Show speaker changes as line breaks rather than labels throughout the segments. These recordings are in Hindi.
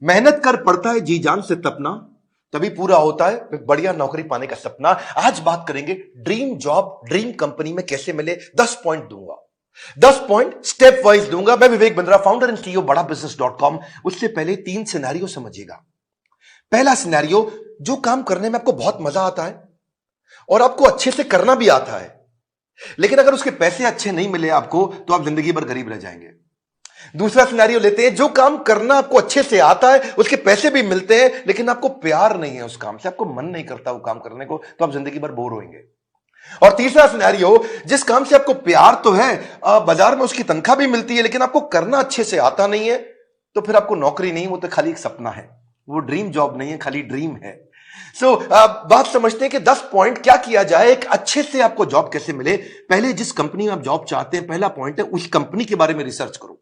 मेहनत कर पड़ता है जी जान से तपना, तभी पूरा होता है एक बढ़िया नौकरी पाने का सपना। आज बात करेंगे ड्रीम जॉब ड्रीम कंपनी में कैसे मिले। 10 पॉइंट दूंगा, 10 पॉइंट स्टेप वाइज दूंगा। मैं Vivek Bindra, founder and CEO बड़ा बिजनेस.com। उससे पहले 3 सिनेरियो समझिएगा। पहला सिनेरियो, जो काम करने में आपको बहुत मजा आता है और आपको अच्छे से करना भी आता है, लेकिन अगर उसके पैसे अच्छे नहीं मिले आपको तो आप जिंदगी भर गरीब रह जाएंगे। दूसरा सिनेरियो लेते हैं, जो काम करना आपको अच्छे से आता है, उसके पैसे भी मिलते हैं, लेकिन आपको प्यार नहीं है उस काम से, आपको मन नहीं करता वो काम करने को, तो आप जिंदगी भर बोर होंगे। और तीसरा सिनेरियो, जिस काम से आपको प्यार तो है, बाजार में उसकी तनख्वाह भी मिलती है, लेकिन आपको करना अच्छे से आता नहीं है, तो फिर आपको नौकरी नहीं, वो तो खाली एक सपना है, वो ड्रीम जॉब नहीं है, खाली ड्रीम है। सो बात समझते हैं कि 10 पॉइंट क्या किया जाए, एक अच्छे से आपको जॉब कैसे मिले। पहले जिस कंपनी में आप जॉब चाहते हैं, पहला पॉइंट है उस कंपनी के बारे में रिसर्च करो।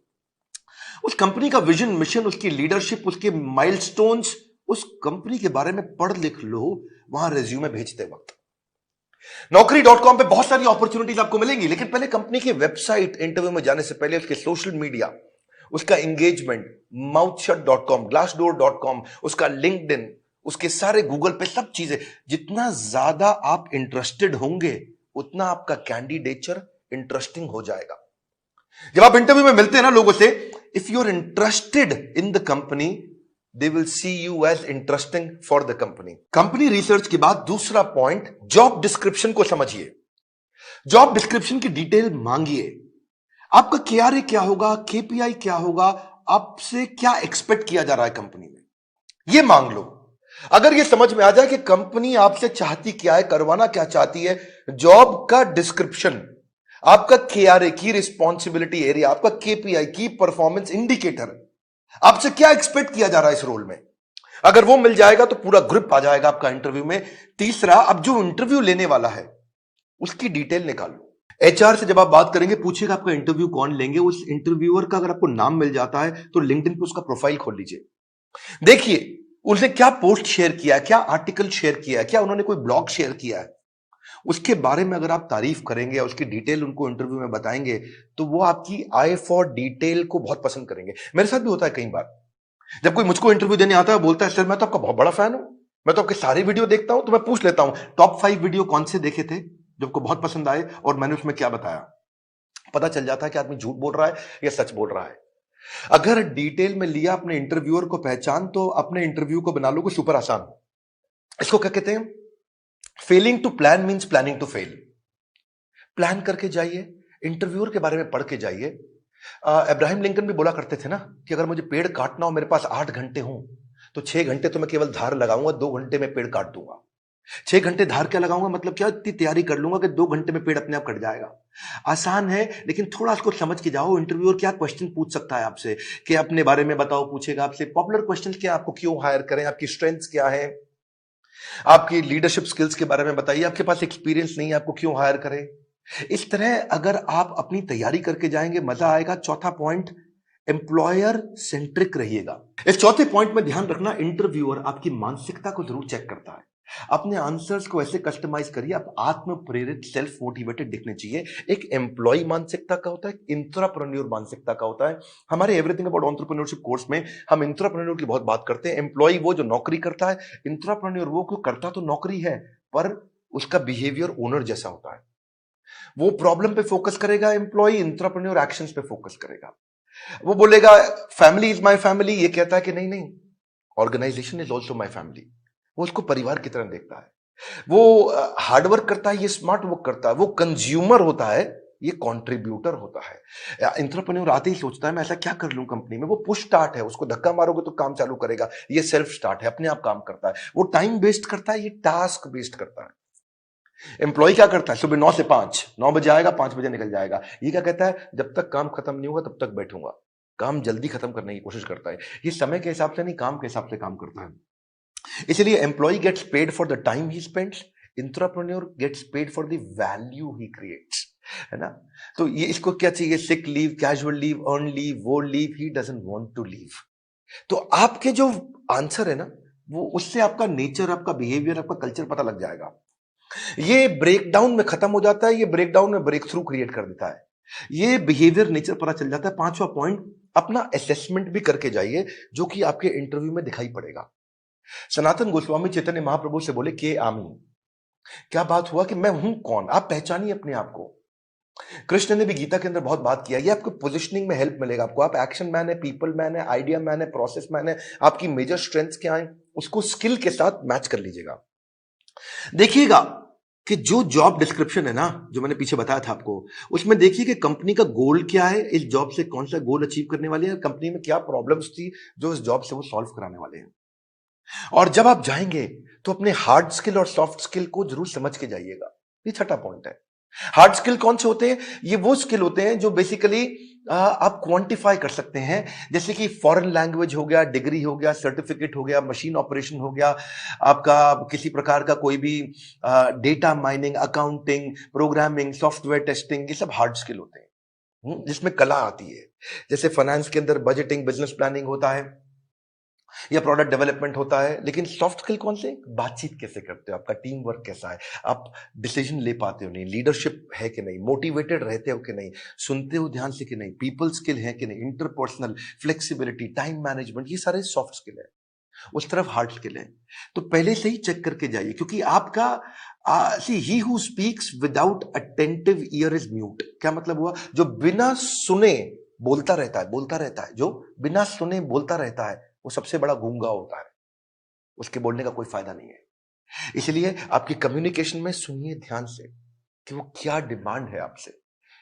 उस कंपनी का विजन, मिशन, उसकी लीडरशिप, उसके माइलस्टोन्स, उस कंपनी के बारे में पढ़ लिख लो वहां रिज्यूमे भेजते वक्त। Naukri.com पे बहुत सारी अपॉर्चुनिटीज आपको मिलेंगी, लेकिन पहले कंपनी की वेबसाइट, इंटरव्यू में जाने से पहले उसके सोशल मीडिया, उसका एंगेजमेंट, mouthshut.com, glassdoor.com, उसका लिंक्डइन, उसके सारे गूगल पे सब चीजें, जितना ज्यादा आप इंटरेस्टेड होंगे उतना आपका कैंडिडेचर इंटरेस्टिंग हो जाएगा। जब आप इंटरव्यू में मिलते हैं ना लोगों से, if you are interested in the company, they will see you as interesting for the company. Company research के बाद दूसरा पॉइंट, जॉब डिस्क्रिप्शन को समझिए। जॉब डिस्क्रिप्शन की डिटेल मांगिए। आपका केआरए क्या होगा, केपीआई क्या होगा, आपसे क्या एक्सपेक्ट किया जा रहा है कंपनी में, यह मांग लो। अगर यह समझ में आ जाए कि कंपनी आपसे चाहती क्या है, करवाना क्या चाहती है, जॉब का डिस्क्रिप्शन, आपका केआरए की रिस्पॉन्सिबिलिटी एरिया, आपका केपीआई की परफॉर्मेंस इंडिकेटर, आपसे क्या एक्सपेक्ट किया जा रहा है इस रोल में, अगर वो मिल जाएगा तो पूरा ग्रिप आ जाएगा आपका इंटरव्यू में। तीसरा, अब जो इंटरव्यू लेने वाला है उसकी डिटेल निकालो। एचआर से जब आप बात करेंगे, पूछेगा आपका इंटरव्यू कौन लेंगे, उस इंटरव्यूअर का अगर आपको नाम मिल जाता है तो लिंक्डइन पे उसका प्रोफाइल खोल लीजिए। देखिए उसने क्या पोस्ट शेयर किया है, क्या आर्टिकल शेयर किया है, क्या उन्होंने कोई ब्लॉग शेयर किया है, उसके बारे में अगर आप तारीफ करेंगे, उसकी डिटेल उनको इंटरव्यू में बताएंगे, तो वो आपकी आई फॉर डिटेल को बहुत पसंद करेंगे। मेरे साथ भी होता है कई बार, जब कोई मुझको इंटरव्यू देने आता है, बोलता है सर मैं तो आपका बहुत बड़ा फैन हूं, मैं तो आपके सारे वीडियो देखता हूं, तो मैं पूछ लेता हूं टॉप 5 वीडियो कौन से देखे थे जो आपको बहुत पसंद आए और मैंने उसमें क्या बताया। पता चल जाता है कि आदमी झूठ बोल रहा है या सच बोल रहा है। अगर डिटेल में लिया अपने इंटरव्यूअर को पहचान, तो अपने इंटरव्यू को बना लोगे सुपर आसान। इसको क्या कहते हैं, failing to plan means planning to fail. Plan करके जाइए, इंटरव्यूअर के बारे में पढ़ के जाइए। अब्राहम लिंकन भी बोला करते थे ना कि अगर मुझे पेड़ काटना हो, मेरे पास 8 घंटे हो, तो 6 घंटे तो मैं केवल धार लगाऊंगा, 2 घंटे में पेड़ काट दूंगा। 6 घंटे धार क्या लगाऊंगा, मतलब क्या, इतनी तैयारी कर लूंगा कि 2 घंटे में पेड़ अपने आप कट जाएगा। आसान है, लेकिन थोड़ा इसको समझ के जाओ। इंटरव्यूअर क्या क्वेश्चन पूछ सकता है आपसे, कि अपने बारे में बताओ, पूछेगा आपसे पॉपुलर क्वेश्चन क्या, आपको क्यों हायर करें, आपकी स्ट्रेंथ्स क्या है, आपकी लीडरशिप स्किल्स के बारे में बताइए, आपके पास एक्सपीरियंस नहीं है, आपको क्यों हायर करें। इस तरह अगर आप अपनी तैयारी करके जाएंगे, मजा आएगा। चौथा पॉइंट, एम्प्लॉयर सेंट्रिक रहिएगा। इस चौथे पॉइंट में ध्यान रखना, इंटरव्यूअर आपकी मानसिकता को जरूर चेक करता है। अपने आंसर्स को ऐसे कस्टमाइज करिए, आप आत्म प्रेरित, सेल्फ मोटिवेटेड दिखने चाहिए। एक एम्प्लॉय मानसिकता का होता है, इंट्राप्रेन्योर मानसिकता का होता है। हमारे एवरीथिंग अबाउट एंटरप्रेन्योरशिप कोर्स में हम इंट्राप्रेन्योर की बहुत बात करते हैं। एम्प्लॉय वो जो नौकरी करता है, इंट्राप्रेन्योर वो क्यों करता तो नौकरी है, पर उसका बिहेवियर ओनर जैसा होता है। वो प्रॉब्लम पे फोकस करेगा, एम्प्लॉय इंट्राप्रेन्योर एक्शंस पे फोकस करेगा। वो बोलेगा फैमिली इज माय फैमिली, ये कहता है कि नहीं नहीं, organisation is also my family. वो उसको परिवार की तरह देखता है। वो हार्डवर्क करता है, ये स्मार्ट वर्क करता है। वो कंज्यूमर होता है, ये कंट्रीब्यूटर होता है। एंटरप्रेन्योर आते ही सोचता है मैं ऐसा क्या कर लूं कंपनी में। वो पुश स्टार्ट है, उसको धक्का मारोगे तो काम चालू करेगा। ये सेल्फ स्टार्ट है, अपने आप काम करता है। वो टाइम वेस्ट करता है, ये टास्क वेस्ट करता है। एम्प्लॉय क्या करता है, सुबह 9 से 5, 9 बजे आएगा, 5 बजे निकल जाएगा। ये क्या कहता है, जब तक काम खत्म नहीं होगा तब तक बैठूंगा। काम जल्दी खत्म करने की कोशिश करता है। ये समय के हिसाब से नहीं, काम के हिसाब से काम करता है। इसलिए employee gets paid for the time he spends, intrapreneur gets paid for the value he creates, है ना। तो ये इसको क्या चाहिए, sick leave, casual leave, earn leave, वो leave he doesn't want to leave. तो आपके जो आंसर है ना, वो उससे आपका नेचर, आपका बिहेवियर, आपका कल्चर पता लग जाएगा। ये ब्रेकडाउन में खत्म हो जाता है, ये ब्रेकडाउन में ब्रेक थ्रू क्रिएट कर देता है। ये बिहेवियर, नेचर पता चल जाता है। पांचवा पॉइंट, अपना असेसमेंट भी करके जाइए, जो कि आपके इंटरव्यू में दिखाई पड़ेगा। सनातन गोस्वामी चैतन्य महाप्रभु से बोले के आमी, क्या बात हुआ कि मैं हूं कौन, आप पहचानिए अपने आप को। कृष्ण ने भी गीता के अंदर बहुत बात किया, ये आपको पोजिशनिंग में हेल्प मिलेगा आपको। आप एक्शन मैन है, पीपल मैन है, आइडिया मैन है, प्रोसेस मैन है, आपकी मेजर स्ट्रेंथ्स क्या है, उसको स्किल के साथ मैच कर लीजिएगा। देखिएगा कि जो जॉब डिस्क्रिप्शन है ना, जो मैंने पीछे बताया था आपको, उसमें देखिए कि कंपनी का गोल क्या है, इस जॉब से कौन सा गोल अचीव करने वाले हैं, कंपनी में क्या प्रॉब्लम्स थी जो इस जॉब से वो सॉल्व कराने वाले हैं। और जब आप जाएंगे तो अपने हार्ड स्किल और सॉफ्ट स्किल को जरूर समझ के जाइएगा। ये छठा पॉइंट है। हार्ड स्किल कौन से होते हैं? ये वो स्किल होते हैं जो बेसिकली आप क्वांटिफाई कर सकते हैं, जैसे कि फॉरेन लैंग्वेज हो गया, डिग्री हो गया, सर्टिफिकेट हो गया, मशीन ऑपरेशन हो गया, आपका किसी प्रकार का कोई भी data mining, accounting, programming, software testing, ये सब हार्ड स्किल होते हैं जिसमें कला आती है। जैसे फाइनेंस के अंदर बजटिंग, बिजनेस प्लानिंग होता है या प्रोडक्ट डेवलपमेंट होता है। लेकिन सॉफ्ट स्किल कौन से? बातचीत कैसे करते हो, आपका टीम वर्क कैसा है, आप डिसीजन ले पाते हो नहीं, लीडरशिप है कि नहीं, मोटिवेटेड रहते हो कि नहीं, सुनते हो ध्यान से कि नहीं, पीपल स्किल है कि नहीं, इंटरपर्सनल फ्लेक्सिबिलिटी, टाइम मैनेजमेंट, ये सारे सॉफ्ट स्किल है। उस तरफ हार्ड स्किल है। तो पहले से ही चेक करके जाइए, क्योंकि आपका see he who speaks without attentive ear is mute. क्या मतलब हुआ? जो बिना सुने बोलता रहता है, बोलता रहता है, जो बिना सुने बोलता रहता है, वो सबसे बड़ा गूंगा होता है, उसके बोलने का कोई फायदा नहीं है। इसलिए आपकी कम्युनिकेशन में सुनिए ध्यान से कि वो क्या डिमांड है आपसे।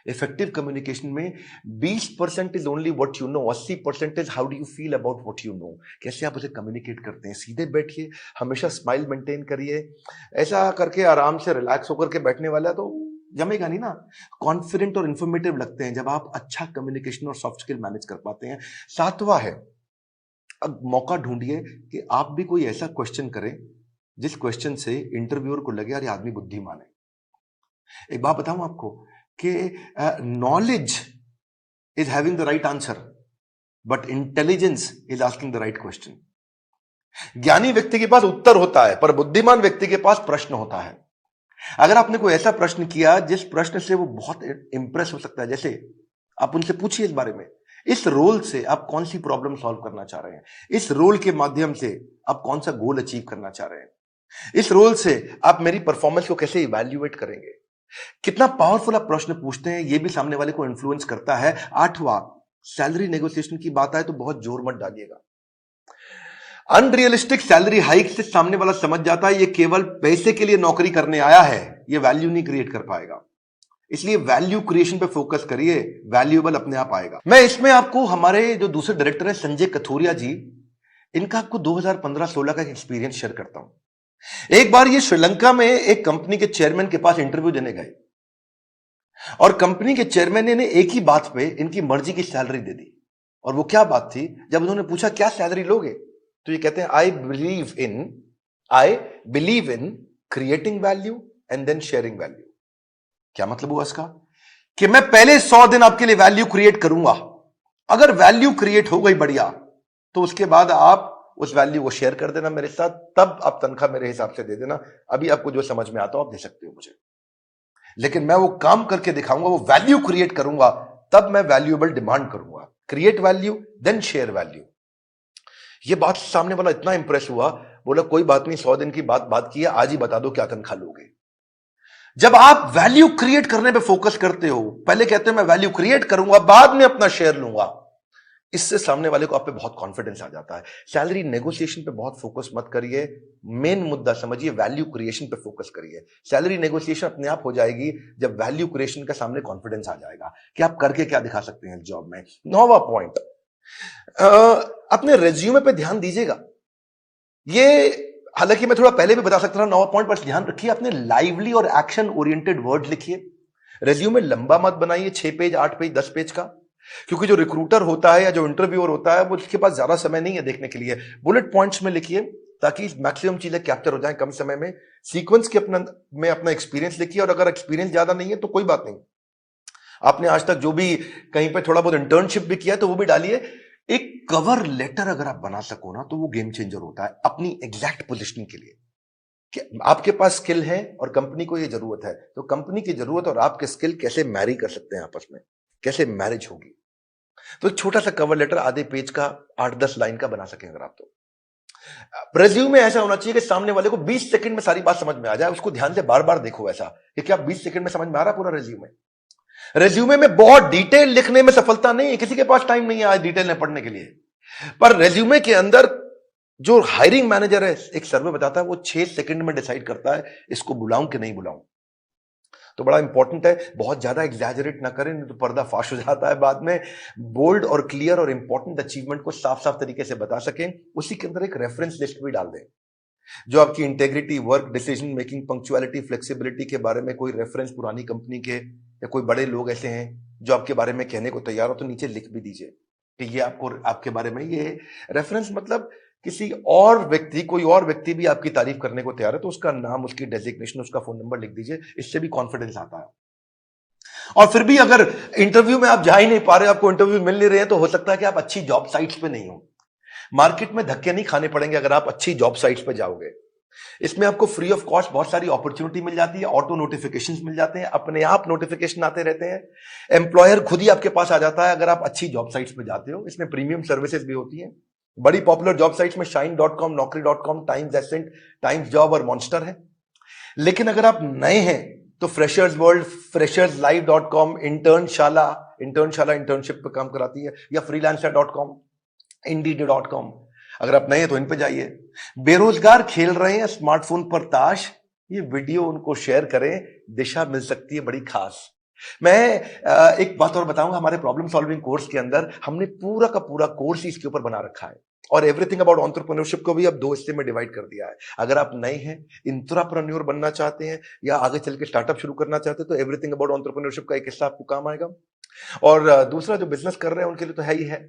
इफेक्टिव कम्युनिकेशन में 20% is only what you know, 80% is how do you feel about what you know. कैसे आप उसे कम्युनिकेट करते हैं। सीधे बैठिए, हमेशा स्माइल मेंटेन करिए। ऐसा करके आराम से रिलैक्स होकर के बैठने वाला तो जमेगा नहीं ना। कॉन्फिडेंट और इंफॉर्मेटिव लगते हैं जब आप अच्छा कम्युनिकेशन और सॉफ्ट स्किल मैनेज कर पाते हैं। सातवां है, अब मौका ढूंढिए कि आप भी कोई ऐसा क्वेश्चन करें जिस क्वेश्चन से इंटरव्यूअर को लगे यार ये आदमी बुद्धिमान है। एक बात बताऊं आपको कि knowledge is having the right answer, but intelligence is asking the right question. ज्ञानी व्यक्ति के पास उत्तर होता है, पर बुद्धिमान व्यक्ति के पास प्रश्न होता है। अगर आपने कोई ऐसा प्रश्न किया जिस प्रश्न से वो बहुत इंप्रेस हो सकता है, जैसे आप उनसे पूछिए इस बारे में, इस रोल से आप कौन सी प्रॉब्लम सॉल्व करना चाह रहे हैं, इस रोल के माध्यम से आप कौन सा गोल अचीव करना चाह रहे हैं, इस रोल से आप मेरी परफॉर्मेंस को कैसे इवैल्यूएट करेंगे। कितना पावरफुल आप प्रश्न पूछते हैं, यह भी सामने वाले को इन्फ्लुएंस करता है। आठवां, सैलरी नेगोशिएशन की बात आए तो बहुत जोर मत डालिएगा। अनरियलिस्टिक सैलरी हाइक से सामने वाला समझ जाता है ये केवल पैसे के लिए नौकरी करने आया है, ये वैल्यू नहीं क्रिएट कर पाएगा। इसलिए वैल्यू क्रिएशन पे फोकस करिए, वैल्यूएबल अपने आप आएगा। मैं इसमें आपको हमारे जो दूसरे डायरेक्टर है संजय कथोरिया जी, इनका आपको 2015-16 का एक्सपीरियंस शेयर करता हूं। एक बार ये श्रीलंका में एक कंपनी के चेयरमैन के पास इंटरव्यू देने गए और कंपनी के चेयरमैन ने एक ही बात पे इनकी मर्जी की सैलरी दे दी। और वो क्या बात थी? जब उन्होंने पूछा क्या सैलरी लोगे, तो ये कहते हैं I believe in creating value and then sharing value. क्या मतलब हुआ इसका? कि मैं पहले 100 दिन आपके लिए वैल्यू क्रिएट करूंगा, अगर वैल्यू क्रिएट हो गई बढ़िया, तो उसके बाद आप उस वैल्यू को शेयर कर देना मेरे साथ, तब आप तनख्वाह मेरे हिसाब से दे देना। अभी आपको जो समझ में आता हो आप दे सकते हो मुझे, लेकिन मैं वो काम करके दिखाऊंगा, वो वैल्यू क्रिएट करूंगा, तब मैं वैल्यूएबल डिमांड करूंगा। Create value then share value. ये बात सामने वाला इतना इंप्रेस हुआ, बोला कोई बात नहीं, 100 दिन की बात की है, आज ही बता दो क्या तनख्वाह लोगे। जब आप वैल्यू क्रिएट करने पे फोकस करते हो, पहले कहते हो मैं वैल्यू क्रिएट करूंगा, बाद में अपना शेयर लूंगा, इससे सामने वाले को आप पे बहुत कॉन्फिडेंस आ जाता है। सैलरी नेगोशिएशन पे बहुत फोकस मत करिए, मेन मुद्दा समझिए, वैल्यू क्रिएशन पे फोकस करिए। सैलरी नेगोशिएशन अपने आप हो जाएगी जब वैल्यू क्रिएशन का सामने कॉन्फिडेंस आ जाएगा कि आप करके क्या दिखा सकते हैं जॉब में। 9वां पॉइंट, अपने रेज्यूमे पे ध्यान दीजिएगा। ये हालांकि मैं थोड़ा पहले भी बता सकता था 9वां पॉइंट, पर ध्यान रखिए अपने लाइवली और एक्शन ओरिएंटेड वर्ड लिखिए। रेज्यूमे लंबा मत बनाइए, 6 पेज 8 पेज 10 पेज का, क्योंकि जो रिक्रूटर होता है या जो इंटरव्यूअर होता है वो उसके पास ज्यादा समय नहीं है देखने के लिए। बुलेट पॉइंट्स में लिखिए ताकि मैक्सिमम चीजें कैप्चर हो जाएं कम समय में। सीक्वेंस के अपना एक्सपीरियंस लिखिए, और अगर एक्सपीरियंस ज्यादा नहीं है तो कोई बात नहीं, आपने आज तक जो भी कहीं पे थोड़ा बहुत इंटर्नशिप भी किया तो वो भी डालिए। एक कवर लेटर अगर आप बना सको ना तो वो गेम चेंजर होता है अपनी एग्जैक्ट पोजीशनिंग के लिए, कि आपके पास स्किल है और कंपनी को ये जरूरत है, तो कंपनी की जरूरत और आपके स्किल कैसे मैरी कर सकते हैं आपस में, कैसे मैरिज होगी। तो एक छोटा सा कवर लेटर आधे पेज का 8-10 लाइन का बना सकें अगर आप तो। रेज्यूमे ऐसा होना चाहिए कि सामने वाले को 20 सेकंड में सारी बात समझ में आ जाए, उसको ध्यान से बार बार देखो ऐसा कि क्या 20 सेकंड में समझ में आ रहा है पूरा रेज्यूमे। रेज्यूमे में बहुत डिटेल लिखने में सफलता नहीं है, किसी के पास टाइम नहीं है आज डिटेल में पढ़ने के लिए। पर रेज्यूमे के अंदर जो हायरिंग मैनेजर है, एक सर्वे बताता है वो 6 सेकंड में डिसाइड करता है इसको बुलाऊं कि नहीं बुलाऊं। तो बड़ा इंपॉर्टेंट है, बहुत ज्यादा एग्जैजरेट ना करें, नहीं तो पर्दा फाश हो जाता है बाद में। बोल्ड और क्लियर और इंपॉर्टेंट अचीवमेंट को साफ साफ तरीके से बता सकें, उसी के अंदर एक रेफरेंस लिस्ट भी डाल दें जो आपकी integrity, work, decision making, punctuality, flexibility के बारे में कोई रेफरेंस पुरानी कंपनी के या कोई बड़े लोग ऐसे हैं जो आपके बारे में कहने को तैयार हो तो नीचे लिख भी दीजिए कि ये आपको आपके बारे में ये रेफरेंस, मतलब किसी और व्यक्ति, कोई और व्यक्ति भी आपकी तारीफ करने को तैयार है तो उसका नाम, उसकी डेजिग्नेशन, उसका फोन नंबर लिख दीजिए। इससे भी कॉन्फिडेंस आता है। और फिर भी अगर इंटरव्यू में आप जा ही नहीं पा रहे, आपको इंटरव्यू मिल नहीं रहे हैं, तो हो सकता है कि आप अच्छी जॉब साइट्स पे नहीं हो। मार्केट में धक्के नहीं खाने पड़ेंगे अगर आप अच्छी जॉब साइट्स पे जाओगे। इसमें आपको फ्री ऑफ कॉस्ट बहुत सारी अपॉर्चुनिटी मिल जाती है, ऑटो नोटिफिकेशंस मिल जाते हैं, अपने आप नोटिफिकेशन आते रहते हैं, एम्प्लॉयर खुद ही आपके पास आ जाता है अगर आप अच्छी जॉब साइट्स पे जाते हो। इसमें प्रीमियम सर्विसेज भी होती हैं। बड़ी पॉपुलर जॉब साइट्स में shine.com, naukri.com, Times Ascent, Times job और मॉन्स्टर है। लेकिन अगर आप नए हैं तो freshers world, fresherslive.com, Internshala internship पे काम कराती है, या freelancer.com, indeed.com। अगर आप नए हैं तो इन पे जाइए। बेरोजगार खेल रहे हैं स्मार्टफोन पर ताश, ये वीडियो उनको शेयर करें, दिशा मिल सकती है बड़ी खास। मैं एक बात और बताऊंगा, हमारे प्रॉब्लम सॉल्विंग कोर्स के अंदर हमने पूरा का पूरा कोर्स इसके ऊपर बना रखा है और एवरीथिंग अबाउट एंटरप्रेन्योरशिप को भी अब 2 हिस्से में डिवाइड कर दिया है। अगर आप नए हैं, इंट्राप्रेन्योर बनना चाहते हैं या आगे चल के स्टार्टअप शुरू करना चाहते हैं तो एवरीथिंग अबाउट एंटरप्रेन्योरशिप का एक हिस्सा आपको काम आएगा। और दूसरा जो बिजनेस कर रहे हैं उनके लिए तो है ही है।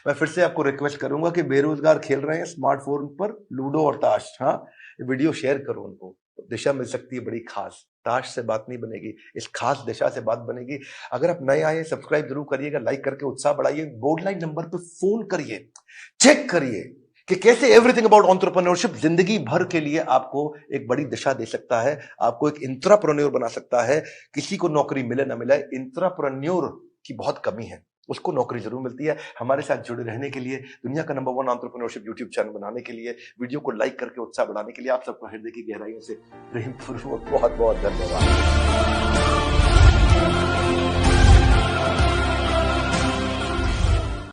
मैं फिर से आपको रिक्वेस्ट करूंगा कि बेरोजगार खेल रहे हैं स्मार्टफोन पर लूडो और ताश, हाँ, वीडियो शेयर करो उनको, दिशा मिल सकती है बड़ी खास। ताश से बात नहीं बनेगी, इस खास दिशा से बात बनेगी। अगर आप नए आए, सब्सक्राइब जरूर करिएगा, लाइक करके उत्साह बढ़ाइए, बोर्ड लाइन नंबर पे फोन करिए, चेक करिए कि कैसे एवरीथिंग अबाउट एंटरप्रेन्योरशिप जिंदगी भर के लिए आपको एक बड़ी दिशा दे सकता है, आपको एक इंट्राप्रेन्योर बना सकता है। किसी को नौकरी मिले ना मिले, इंट्राप्रेन्योर की बहुत कमी है, उसको नौकरी जरूर मिलती है। हमारे साथ जुड़े रहने के लिए, दुनिया का नंबर 1 एंटरप्रेन्योरशिप यूट्यूब चैनल बनाने के लिए, वीडियो को लाइक करके उत्साह बढ़ाने के लिए आप सबको हृदय की गहराइयों से प्रेमपूर्वक बहुत बहुत धन्यवाद।